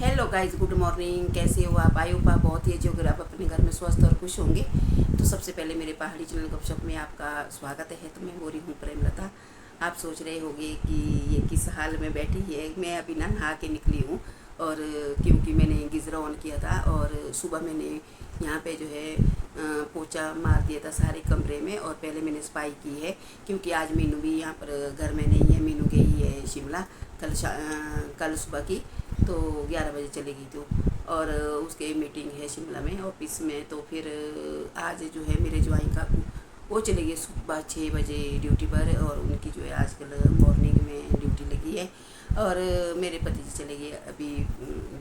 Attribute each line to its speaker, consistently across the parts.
Speaker 1: Hello guys, good morning. कैसे हो आप? आई होप आप बहुत ही अच्छे होकर आप अपने घर में स्वस्थ और खुश होंगे। तो सबसे पहले मेरे पहाड़ी चैनल गपशप में आपका स्वागत है। तो मैं हो रही हूँ प्रेमलता। आप सोच रहे होंगे कि ये किस हाल में बैठी है। मैं अभी ना नहा के निकली हूँ, और क्योंकि मैंने गीज़र ऑन किया था और सुबह मैंने यहाँ पे जो है पोछा मार दिया था सारे कमरे में, और पहले मैंने सफाई की है क्योंकि आज मीनू भी यहाँ पर घर में नहीं है। मीनू गई है शिमला कल सुबह की, तो 11 बजे चलेगी। तो और उसके मीटिंग है शिमला में ऑफिस में। तो फिर आज जो है मेरे ज्वाइन काकू वो चले गए सुबह 6 बजे ड्यूटी पर, और उनकी जो है आजकल मॉर्निंग में ड्यूटी लगी है। और मेरे पति जी चले गए अभी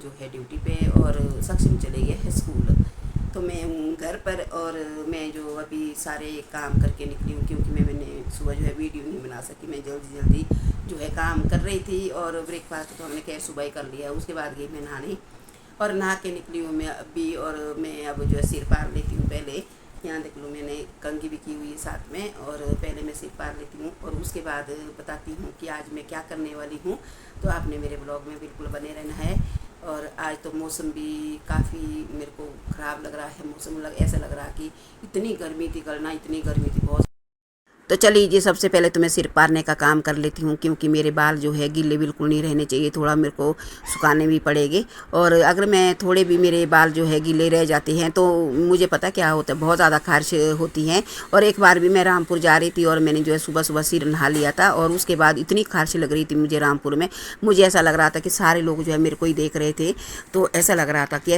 Speaker 1: जो है ड्यूटी पे, और सक्षम चले गए है स्कूल। तो मैं हूँ घर पर, और मैं जो अभी सारे काम करके निकली हूँ क्योंकि मैंने सुबह जो है वीडियो नहीं बना सकी। मैं जल्दी जल्दी जो है काम कर रही थी, और ब्रेकफास्ट तो हमने खैर सुबह ही कर लिया। उसके बाद गई मैं नहाने, और नहा के निकली हूँ मैं अभी। और मैं अब जो है सिर पार लेती हूँ पहले। यहाँ देख लो, मैंने कंघी भी की हुई है साथ में, और पहले मैं सिर पार लेती हूँ और उसके बाद बताती हूँ कि आज मैं क्या करने वाली हूँ। तो आपने मेरे ब्लॉग में बिल्कुल बने रहना है। और आज तो मौसम भी काफ़ी मेरे को ख़राब लग रहा है। मौसम ऐसा लग रहा कि इतनी गर्मी थी, कल ना इतनी गर्मी थी बहुत। तो चलिए, सबसे पहले तो मैं सिर पारने का काम कर लेती हूँ क्योंकि मेरे बाल जो है गीले बिल्कुल नहीं रहने चाहिए। थोड़ा मेरे को सुखाने भी पड़ेंगे, और अगर मैं थोड़े भी मेरे बाल जो है गीले रह जाते हैं तो मुझे पता क्या होता है, बहुत ज़्यादा खारिश होती हैं। और एक बार भी मैं रामपुर जा रही थी और मैंने जो है सुबह सुबह सिर नहा लिया था, और उसके बाद इतनी खारिश लग रही थी मुझे रामपुर में। मुझे ऐसा लग रहा था कि सारे लोग जो है मेरे को ही देख रहे थे। तो ऐसा लग रहा था कि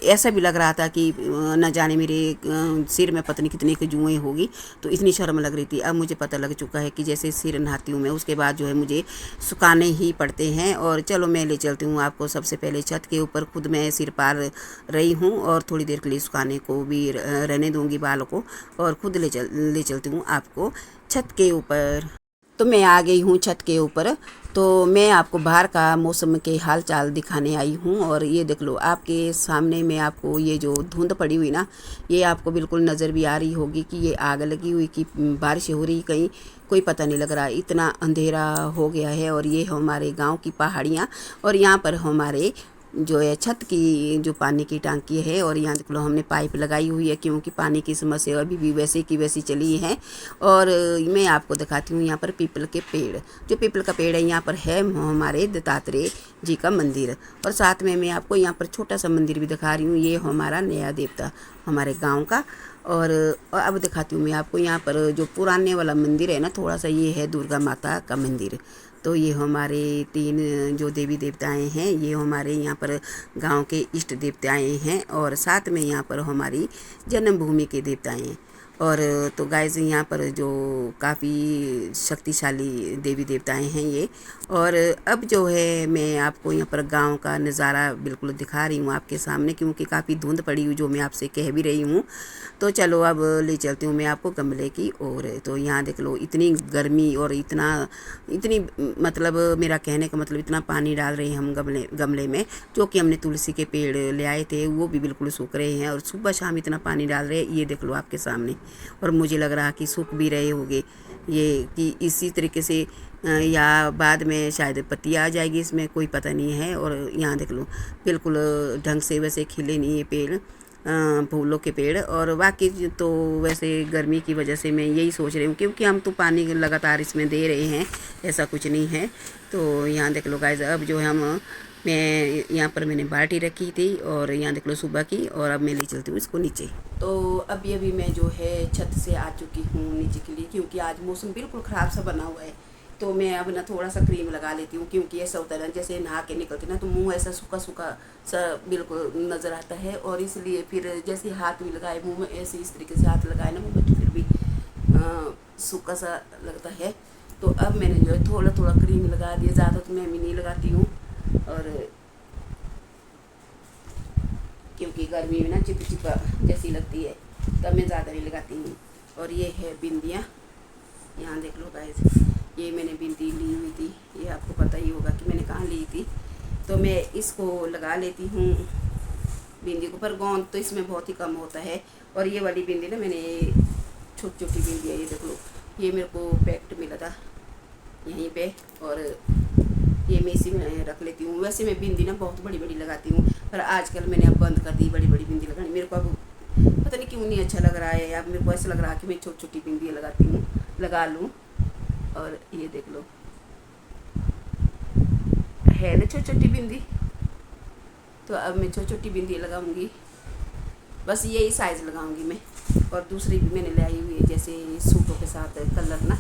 Speaker 1: ऐसा भी लग रहा था कि न जाने मेरे सिर में पता नहीं कितनी की जुएँ होगी। तो इतनी शर्म लग रही थी। अब मुझे पता लग चुका है कि जैसे सिर नहाती हूँ मैं, उसके बाद जो है मुझे सुखाने ही पड़ते हैं। और चलो मैं ले चलती हूँ आपको सबसे पहले छत के ऊपर। खुद मैं सिर पार रही हूँ और थोड़ी देर के लिए सुखाने को भी रहने दूँगी बालों को, और खुद ले चलती हूँ आपको छत के ऊपर। तो मैं आ गई हूँ छत के ऊपर। तो मैं आपको बाहर का मौसम के हाल चाल दिखाने आई हूँ, और ये देख लो आपके सामने में आपको ये जो धुंध पड़ी हुई ना, ये आपको बिल्कुल नज़र भी आ रही होगी कि ये आग लगी हुई कि बारिश हो रही कहीं, कोई पता नहीं लग रहा। इतना अंधेरा हो गया है। और ये हमारे गांव की पहाड़ियाँ, और यहाँ पर हमारे जो है छत की जो पानी की टांकी है, और यहाँ देख लो हमने पाइप लगाई हुई है क्योंकि पानी की समस्या अभी भी वैसे की वैसी चली है। और मैं आपको दिखाती हूँ यहाँ पर पीपल के पेड़, जो पीपल का पेड़ है यहाँ पर है हमारे दत्तात्रेय जी का मंदिर। और साथ में मैं आपको यहाँ पर छोटा सा मंदिर भी दिखा रही हूँ, ये हमारा नया देवता हमारे गाँव का। और अब दिखाती हूँ मैं आपको यहाँ पर जो पुराने वाला मंदिर है ना, थोड़ा सा ये है दुर्गा माता का मंदिर। तो ये हमारे 3 जो देवी देवताएं हैं, ये हमारे यहाँ पर गांव के इष्ट देवताएं हैं, और साथ में यहाँ पर हमारी जन्मभूमि के देवताएं हैं। और तो गाइस यहाँ पर जो काफ़ी शक्तिशाली देवी देवताएं हैं ये। और अब जो है मैं आपको यहाँ पर गांव का नज़ारा बिल्कुल दिखा रही हूँ आपके सामने, क्योंकि काफ़ी धुंध पड़ी हुई जो मैं आपसे कह भी रही हूँ। तो चलो अब ले चलती हूँ मैं आपको गमले की ओर। तो यहाँ देख लो इतनी गर्मी, और इतनी मतलब मेरा कहने का मतलब इतना पानी डाल रहे हैं हम गमले में, जो कि हमने तुलसी के पेड़ ले आए थे वो भी बिल्कुल सूख रहे हैं, और सुबह शाम इतना पानी डाल रहे हैं, ये देख लो आपके सामने। और मुझे लग रहा कि सूख भी रहे होंगे ये, कि इसी तरीके से या बाद में शायद पत्ती आ जाएगी इसमें, कोई पता नहीं है। और यहाँ देख लो बिल्कुल ढंग से वैसे खिले नहीं ये पेड़, फूलों के पेड़। और बाकी तो वैसे गर्मी की वजह से मैं यही सोच रही हूँ, क्योंकि हम तो पानी लगातार इसमें दे रहे हैं, ऐसा कुछ नहीं है। तो यहाँ देख लो गाइस, अब जो है मैं यहाँ पर मैंने बाल्टी रखी थी, और यहाँ देख लो सुबह की, और अब मैं ले चलती हूँ इसको नीचे। तो अभी मैं जो है छत से आ चुकी हूँ नीचे के लिए, क्योंकि आज मौसम बिल्कुल ख़राब सा बना हुआ है। तो मैं अब ना थोड़ा सा क्रीम लगा लेती हूँ, क्योंकि ऐसा होता है ना जैसे नहा के निकलते ना तो मुंह ऐसा सूखा सूखा सा बिल्कुल नज़र आता है, और इसलिए फिर जैसे हाथ भी लगाए मुंह में, ऐसे इस तरीके से हाथ लगाए ना मुंह में, तो फिर भी सूखा सा लगता है। तो अब मैंने जो है थोड़ा थोड़ा क्रीम लगा दिया, ज़्यादा तो मैं भी नहीं लगाती हूँ, और क्योंकि गर्मी में ना चिपचिपा जैसी लगती है तब मैं ज़्यादा नहीं लगाती हूँ। और ये है बिंदियाँ, यहाँ देख लो गाइस, ये मैंने बिंदी ली हुई थी, ये आपको पता ही होगा कि मैंने कहाँ ली थी। तो मैं इसको लगा लेती हूँ बिंदी को, पर गोंद तो इसमें बहुत ही कम होता है। और ये वाली बिंदी ना मैंने छोटी छोटी बिंदी है, ये देख लो, ये मेरे को पैक्ट मिला था यहीं पे, और ये मैं इसी में रख लेती हूँ। वैसे मैं बिंदी ना बहुत बड़ी बड़ी लगाती हूँ, पर आजकल मैंने अब बंद कर दी बड़ी बड़ी बिंदी लगानी। मेरे को अब पता नहीं क्यों नहीं अच्छा लग रहा है। अब मेरे को ऐसा लग रहा है कि मैं छोटी छोटी बिंदी लगाती हूँ, लगा लूँ। और ये देख लो, है ना छोटी छोटी बिंदी। तो अब मैं छोटी छोटी बिंदी लगाऊंगी, बस यही साइज़ लगाऊंगी मैं। और दूसरी भी मैंने ले आई हुई है, जैसे सूटों के साथ कलर ना।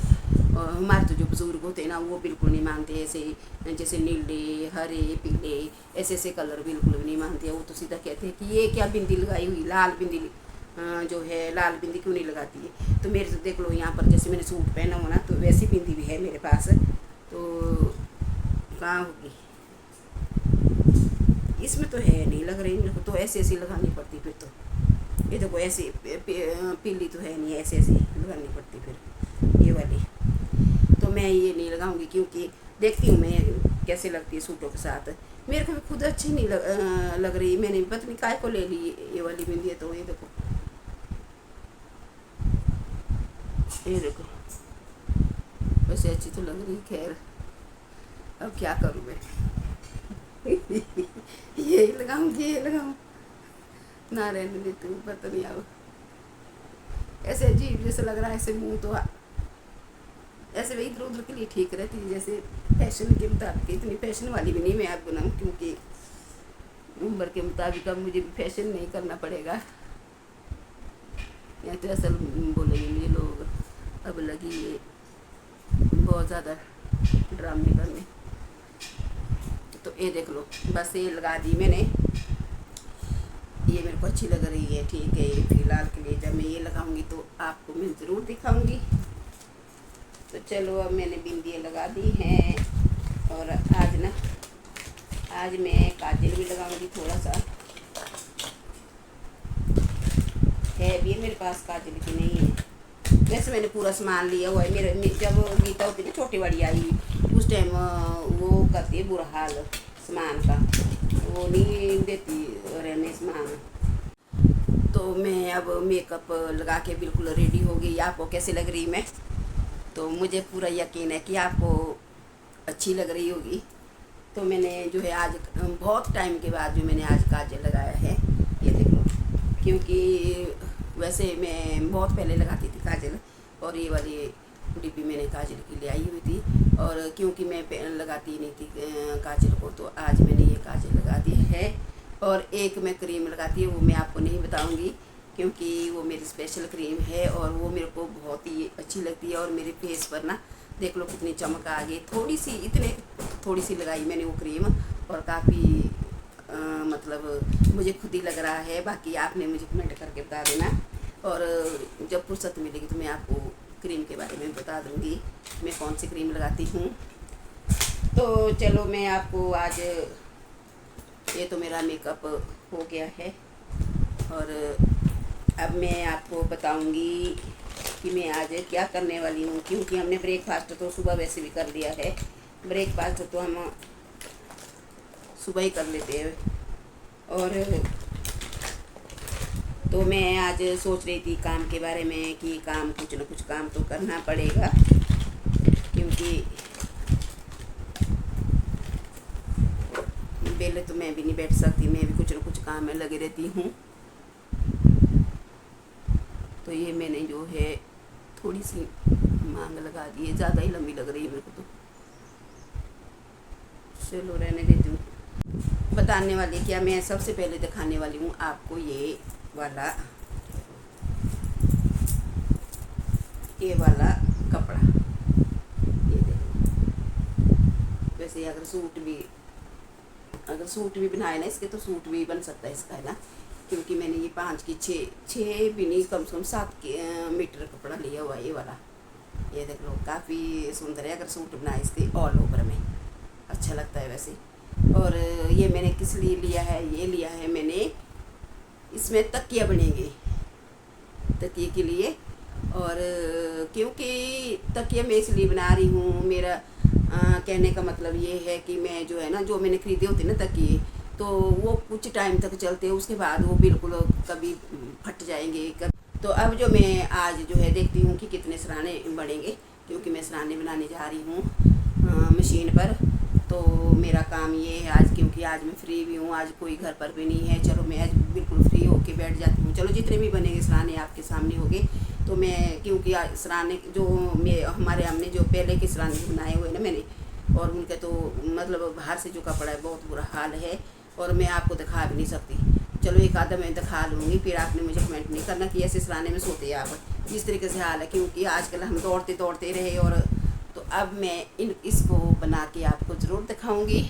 Speaker 1: और हमारे तो जो बुज़ुर्ग होते हैं ना, वो बिल्कुल नहीं मानते ऐसे, जैसे नीले, हरे, पीले, ऐसे ऐसे कलर बिल्कुल भी नहीं मानते। वो तो सीधा कहते हैं कि ये क्या बिंदी लगाई हुई, लाल बिंदी जो है, लाल बिंदी क्यों नहीं लगाती है। तो मेरे तो देख लो यहाँ पर, जैसे मैंने सूट पहना हो ना, तो वैसी बिंदी भी है मेरे पास। तो कहाँ होगी, इसमें तो है नहीं लग रही मेरे को, तो ऐसे ऐसी लगानी पड़ती फिर। तो ये देखो ऐसी पीली तो है नहीं, ऐसे ऐसी लगानी पड़ती फिर ये वाली। तो मैं ये नहीं लगाऊंगी, क्योंकि देखती हूँ मैं कैसे लगती है सूटों के साथ। मेरे को भी खुद अच्छी नहीं लग रही। मैंने पता नहीं काय को ले ली ये वाली बिंदी है। तो ये देखो, ये देखो वैसे अच्छी तो लग रही। खैर अब क्या करूँ मैं यही लगाऊंगी, ये लगाऊँ ना, रहने देती हूँ। पता नहीं अब ऐसे अजीब जैसे लग रहा है, ऐसे मुंह तो ऐसे वही इधर उधर के लिए ठीक रहती है, जैसे फैशन के मुताबिक। इतनी फैशन वाली भी नहीं मैं आप बनाऊँ, क्योंकि उम्र के मुताबिक अब मुझे भी फैशन नहीं करना पड़ेगा। या तो ऐसा बोलेंगे मुझे लोग, अब लगी ये बहुत ज़्यादा ड्रामे करने। तो ये देख लो, बस ये लगा दी मैंने। ये मेरे को अच्छी लग रही है, ठीक है। फिलहाल के लिए जब मैं ये लगाऊंगी तो आपको मैं ज़रूर दिखाऊंगी। तो चलो, अब मैंने बिंदियाँ लगा दी हैं। और आज मैं काजल भी लगाऊंगी थोड़ा सा। है भी मेरे पास काजल की, नहीं है। वैसे मैंने पूरा सामान लिया हुआ है। मेरे जब गीता होती है ना छोटी वाली आई, उस टाइम वो करती है बुरा हाल सामान का, वो नहीं देती रहने सामान। तो मैं अब मेकअप लगा के बिल्कुल रेडी हो गई। आपको कैसे लग रही मैं, तो मुझे पूरा यकीन है कि आपको अच्छी लग रही होगी। तो मैंने जो है आज बहुत टाइम के बाद जो मैंने आज काजल लगाया है, ये देख लो। क्योंकि वैसे मैं बहुत पहले लगाती थी काजल, और ये वाली डिब्बी मैंने काजल की ले आई हुई थी। और क्योंकि मैं लगाती नहीं थी काजल को, तो आज मैंने ये काजल लगा दी है। और एक मैं क्रीम लगाती हूँ, वो मैं आपको नहीं बताऊँगी, क्योंकि वो मेरी स्पेशल क्रीम है और वो मेरे को बहुत ही अच्छी लगती है। और मेरे फेस पर ना देख लो कितनी चमक आ गई। थोड़ी सी लगाई मैंने वो क्रीम, और काफ़ी मतलब मुझे खुद ही लग रहा है। बाकी आपने मुझे कमेंट करके बता देना, और जब फुर्सत मिलेगी तो मैं आपको क्रीम के बारे में बता दूँगी मैं कौन सी क्रीम लगाती हूँ। तो चलो, मैं आपको आज ये तो मेरा मेकअप हो गया है, और अब मैं आपको बताऊंगी कि मैं आज क्या करने वाली हूँ। क्योंकि हमने ब्रेकफास्ट तो सुबह वैसे भी कर लिया है। ब्रेकफास्ट तो हम सुबह ही कर लेते हैं। और तो मैं आज सोच रही थी काम के बारे में कि कुछ न कुछ काम तो करना पड़ेगा, क्योंकि बेले तो मैं भी नहीं बैठ सकती, मैं भी कुछ न कुछ काम में लगी रहती हूँ। तो ये मैंने जो है थोड़ी सी मांग लगा दी है, ज़्यादा ही लंबी लग रही है मेरे को। तो चलो रहने देती हूँ। बताने वाली क्या, मैं सबसे पहले दिखाने वाली हूँ आपको ये वाला कपड़ा। ये देखो, वैसे अगर सूट भी बनाए ना इसके, तो सूट भी बन सकता है इसका, है ना। क्योंकि मैंने ये 5 की 6 भी नहीं, कम से कम 7 मीटर कपड़ा लिया हुआ है ये वाला। ये देख लो, काफ़ी सुंदर है। अगर सूट बनाए इसके ऑल ओवर में, अच्छा लगता है वैसे। और ये मैंने किस लिए लिया है, ये लिया है मैंने, इसमें तकिया बनेंगे तकिए के लिए। और क्योंकि तकिया मैं इसलिए बना रही हूँ, मेरा कहने का मतलब ये है कि मैं जो है ना, जो मैंने खरीदे होते ना तकिए, तो वो कुछ टाइम तक चलते हैं, उसके बाद वो बिल्कुल कभी फट जाएंगे। तो अब जो मैं आज जो है देखती हूँ कि कितने सराहने बनेंगे, क्योंकि मैं सराहने बनाने जा रही हूँ मशीन पर। तो मेरा काम ये है आज, क्योंकि आज मैं फ्री भी हूँ, आज कोई घर पर भी नहीं है। चलो मैं आज बिल्कुल फ्री होके बैठ जाती हूँ। चलो जितने भी बनेंगे सराहने आपके सामने होंगे। तो मैं क्योंकि सराहने जो हमारे हमने जो पहले के सराहने बनाए हुए ना मैंने, और उनके तो मतलब बाहर से जो कपड़ा है बहुत बुरा हाल है, और मैं आपको दिखा भी नहीं सकती। चलो एक आधा मैं दिखा लूँगी, फिर आपने मुझे कमेंट नहीं करना कि ऐसे सराहने में सोते हैं आप, जिस तरीके से हाल है। क्योंकि आजकल हम दौड़ते दौड़ते रहे, और तो अब मैं इसको बना के आपको ज़रूर दिखाऊंगी।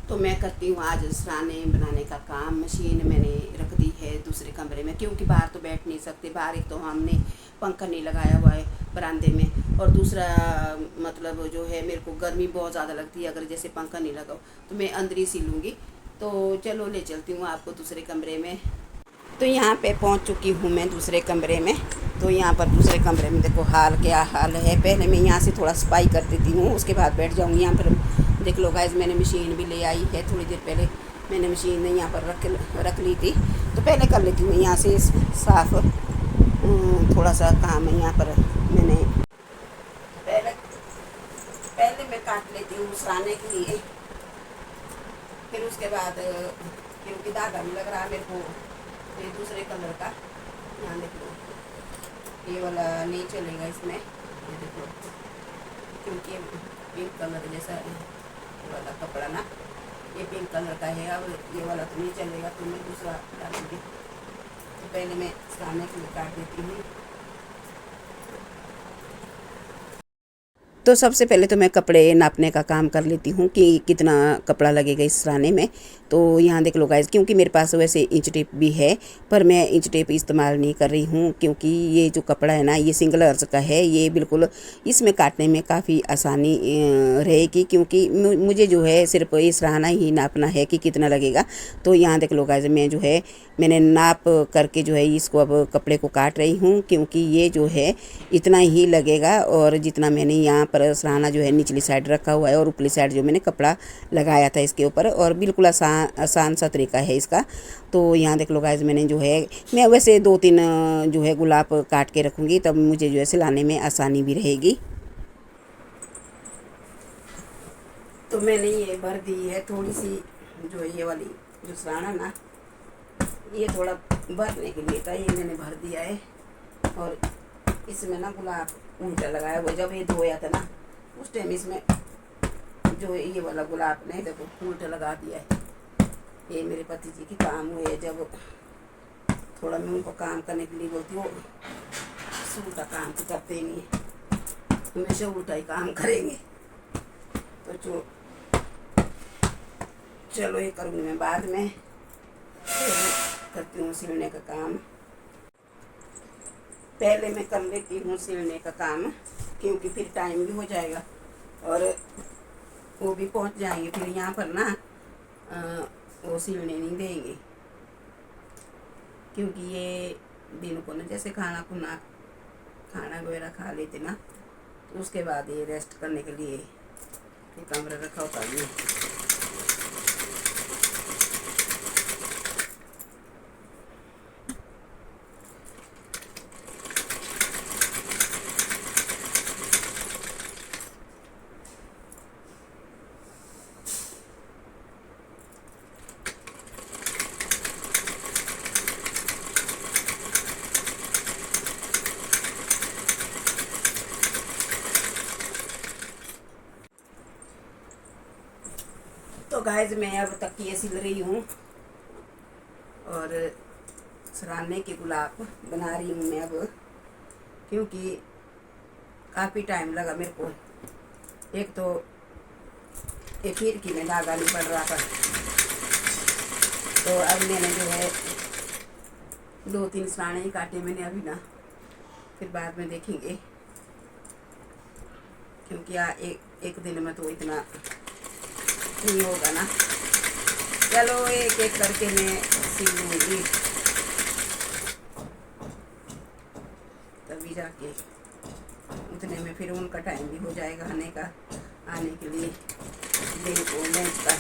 Speaker 1: तो मैं करती हूँ आज सराहने बनाने का काम। मशीन मैंने रख दी है दूसरे कमरे में, क्योंकि बाहर तो बैठ नहीं सकते। बाहर एक तो हमने पंखा नहीं लगाया हुआ है बरामदे में, और दूसरा मतलब जो है मेरे को गर्मी बहुत ज़्यादा लगती है। अगर जैसे पंखा नहीं लगाओ तो मैं अंदर ही सिलूँगी। तो चलो ले चलती हूँ आपको दूसरे कमरे में। तो यहाँ पे पहुँच चुकी हूँ मैं दूसरे कमरे में। तो यहाँ पर दूसरे कमरे में देखो हाल क्या हाल है। पहले मैं यहाँ से थोड़ा सफाई कर देती हूँ, उसके बाद बैठ जाऊँगी यहाँ पर। देख लो गाइस, मैंने मशीन भी ले आई है। थोड़ी देर पहले मैंने मशीन यहाँ पर रख ली थी, तो पहले कर लेती हूँ यहाँ से साफ़। थोड़ा सा काम है यहाँ पर। मैंने पहले मैं काट लेती हूँ सराहने के लिए, फिर उसके बाद क्योंकि धागा भी लग रहा है मेरे को ये दूसरे कलर का। यहाँ देख लो, ये वाला नहीं चलेगा इसमें, ये देखो, क्योंकि पिंक कलर जैसा ये वाला कपड़ा ना, ये पिंक कलर का है। अब ये वाला तो नहीं चलेगा, तो मैं दूसरा डालूँगी। तो पहले मैं सराहने के लिए काट देती हूँ। तो सबसे पहले तो मैं कपड़े नापने का काम कर लेती हूँ कि कितना कपड़ा लगेगा इस सराहने में। तो यहाँ देख लो गाइस, क्योंकि मेरे पास वैसे इंच टेप भी है, पर मैं इंच टेप इस्तेमाल नहीं कर रही हूँ, क्योंकि ये जो कपड़ा है ना ये सिंगल अर्ज का है। ये बिल्कुल इसमें काटने में काफ़ी आसानी रहेगी, क्योंकि मुझे जो है सिर्फ ये सराहना ही नापना है कि कितना लगेगा। तो यहाँ देख लो गाइस, मैं जो है मैंने नाप करके जो है इसको अब कपड़े को काट रही हूँ, क्योंकि ये जो है इतना ही लगेगा। और जितना मैंने यहाँ पर सराहना जो है निचली साइड रखा हुआ है, और ऊपरी साइड जो मैंने कपड़ा लगाया था इसके ऊपर, और बिल्कुल आसान सा तरीका है इसका। तो यहाँ देख लो गाइस, मैंने जो है मैं वैसे 2-3 जो है गुलाब काट के रखूँगी, तब मुझे जो है सिलाने में आसानी भी रहेगी। तो मैंने ये भर दी है थोड़ी सी, जो ये वाली जो सराहना ना, ये थोड़ा भरने के लिए था, ये मैंने भर दिया है। और इसमें ना गुलाब उल्टा लगाया हुआ, जब ये धोया था ना उस टाइम इसमें जो ये वाला गुलाब नहीं देखो उल्टा लगा दिया है। ये मेरे पति जी के काम हुए, जब थोड़ा मैं उनको काम करने के लिए बोलती हूँ, उल्टा काम तो करते ही नहीं है, हमेशा उल्टा ही काम करेंगे। तो चलो ये करूँगी मैं बाद में, करती हूँ सिलने का काम। पहले मैं कर लेती हूँ सिलने का काम, क्योंकि फिर टाइम भी हो जाएगा और वो भी पहुँच जाएंगे फिर यहाँ पर ना वो सिलने नहीं देंगे, क्योंकि ये दिन को ना जैसे खाना वगैरह खा लेते ना, तो उसके बाद ये रेस्ट करने के लिए कमरा रखा होता है। तो गाइस, मैं अब तक ये सिल रही हूँ और सराहने के गुलाब बना रही हूँ मैं अब, क्योंकि काफ़ी टाइम लगा मेरे को। एक तो एक खिड़की में धागा नहीं पड़ रहा था, तो अब मैंने जो है 2-3 सराहने ही काटे मैंने अभी ना, फिर बाद में देखेंगे, क्योंकि एक दिन में तो इतना नहीं होगा ना। चलो एक एक करके मैं सिलूँगी, तभी जाके उतने में फिर उनका टाइम भी हो जाएगा आने के लिए दिन को लंच का,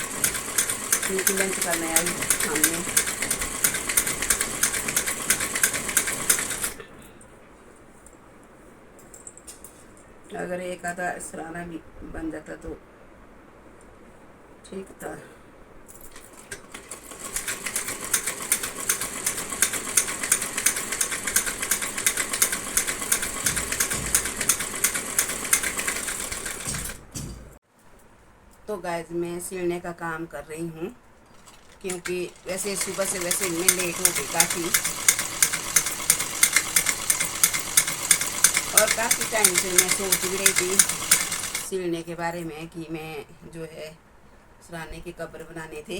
Speaker 1: क्योंकि लंच करना है अभी हमने। अगर एक आधा सराहना भी बन जाता तो ठीक था। तो गाइस मैं सिलने का काम कर रही हूँ, क्योंकि वैसे सुबह से वैसे मैं लेट हो गई काफ़ी, और काफ़ी टाइम से मैं सोच भी रही थी सिलने के बारे में कि मैं जो है सराहने के कब्र बनाने थे,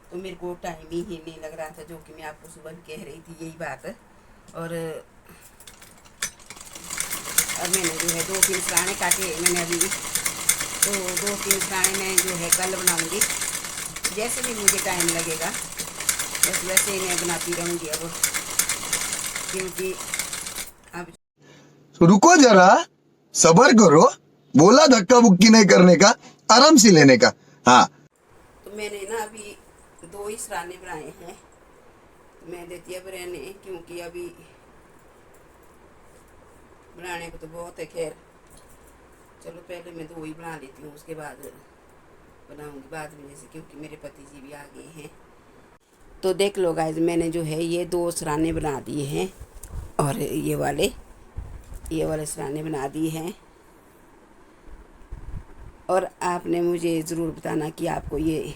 Speaker 1: तो मेरे को टाइम ही नहीं लग रहा था, जो कि मैं आपको सुबह भी कह रही थी यही बात। और अब मैंने जो है 2-3 सराहने काटे मैंने अभी, तो 2-3 सराहने मैं जो है कल बनाऊंगी, जैसे भी मुझे टाइम लगेगा बस वैसे ही मैं बनाती रहूँगी अब, क्योंकि अब
Speaker 2: रुको जरा, सबर करो, बोला धक्का बुक्की नहीं करने का, आराम से लेने का। हाँ,
Speaker 1: तो मैंने ना अभी 2 ही सराहने बनाए हैं, तो मैं देती अब रहने, क्योंकि अभी बनाने को तो बहुत है। खैर चलो पहले मैं 2 ही बना लेती हूँ, उसके बाद बनाऊंगी बाद में, जैसे क्योंकि मेरे पति जी भी आ गए हैं। तो देख लो गाइस, मैंने जो है ये 2 सराहने बना दिए हैं, और ये वाले सराहने बना दिए हैं। और आपने मुझे ज़रूर बताना कि आपको ये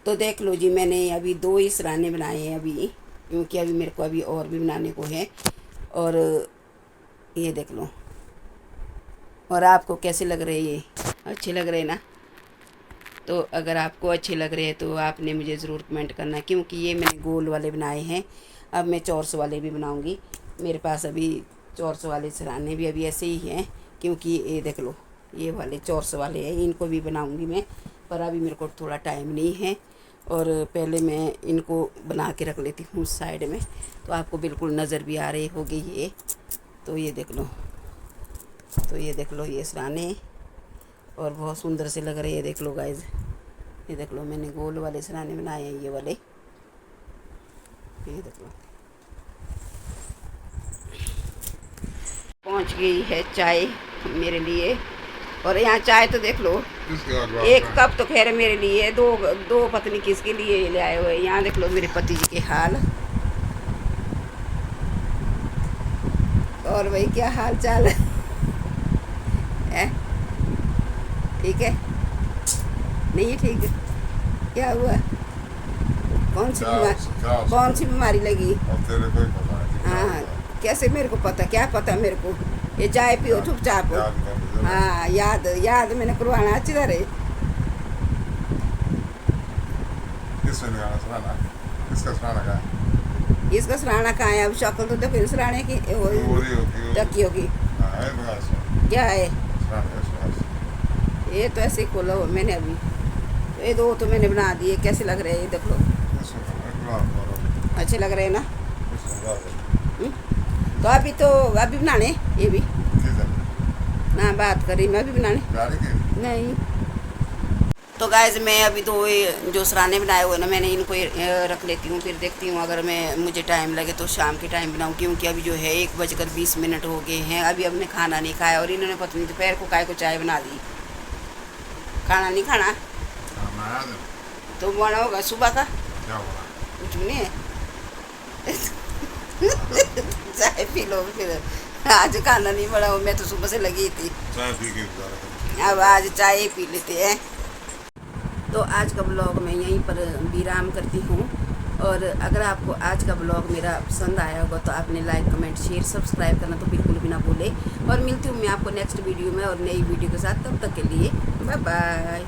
Speaker 1: तो देख लो जी, मैंने अभी 2 ही सराहने बनाए हैं अभी, क्योंकि अभी मेरे को अभी और भी बनाने को है। और ये देख लो, और आपको कैसे लग रहे हैं? ये अच्छे लग रहे हैं ना? तो अगर आपको अच्छे लग रहे हैं तो आपने मुझे ज़रूर कमेंट करना, क्योंकि ये मैंने गोल वाले बनाए हैं, अब मैं चौरस वाले भी बनाऊंगी। मेरे पास अभी चौरस वाले सराहने भी अभी ऐसे ही हैं, क्योंकि ये देख लो ये वाले चौरस वाले हैं, इनको भी बनाऊंगी मैं, पर अभी मेरे को थोड़ा टाइम नहीं है, और पहले मैं इनको बना के रख लेती हूँ साइड में, तो आपको बिल्कुल नज़र भी आ रही होगी ये। तो ये देख लो, तो ये देख लो ये सराहने, और बहुत सुंदर से लग रहे हैं। देख लो गाइज, ये देख लो मैंने गोल वाले सराहने बनाए हैं, ये वाले, ये देख लो। पहुंच गई है चाय मेरे लिए, और यहाँ चाय तो देख लो, 1 कप तो खैर मेरे लिए, दो पत्नी किसके लिए ले आए हुए। यहाँ देख लो मेरे पति जी के हाल, और भाई क्या हाल चाल है? ठीक है? नहीं है ठीक? क्या हुआ? कौन सी बीमारी लगी? हाँ, कैसे मेरे को पता? क्या पता मेरे को? ये चाय पियो चुपचाप। हाँ, याद मैंने करवाना अच्छी तरह। इसका सराहना कहाँ है? अब शक्ल तो देखो सराहने की टकी होगी। क्या है ये? तो ऐसे ही खोला हो मैंने अभी, तो ये 2 तो मैंने बना दिए। कैसे लग रहे हैं ये? देख लो अच्छे लग रहे हैं ना? तो अभी बनाने ये भी ना बात कर रही मैं, अभी बनाने नहीं। तो गाइस मैं अभी 2 जो सराहने बनाए हुए ना, मैंने इनको रख लेती हूँ, फिर देखती हूँ अगर मैं मुझे टाइम लगे तो शाम के टाइम बनाऊँ, क्योंकि अभी जो है 1:20 हो गए हैं, अभी हमने खाना नहीं खाया, और इन्होंने पत्नी दोपहर को काय को चाय बना दी। खाना नहीं खाना तो बना होगा सुबह का, कुछ भी नहीं है चाय पी लो फिर। आज खाना नहीं बना हो, मैं तो सुबह से लगी थी, अब आज चाय पी लेते हैं। तो आज का ब्लॉग मैं यहीं पर विराम करती हूँ, और अगर आपको आज का ब्लॉग मेरा पसंद आया होगा तो आपने लाइक कमेंट शेयर सब्सक्राइब करना तो बिल्कुल भी ना भूले, और मिलती हूँ मैं आपको नेक्स्ट वीडियो में और नई वीडियो के साथ। तब तक के लिए बाय बाय।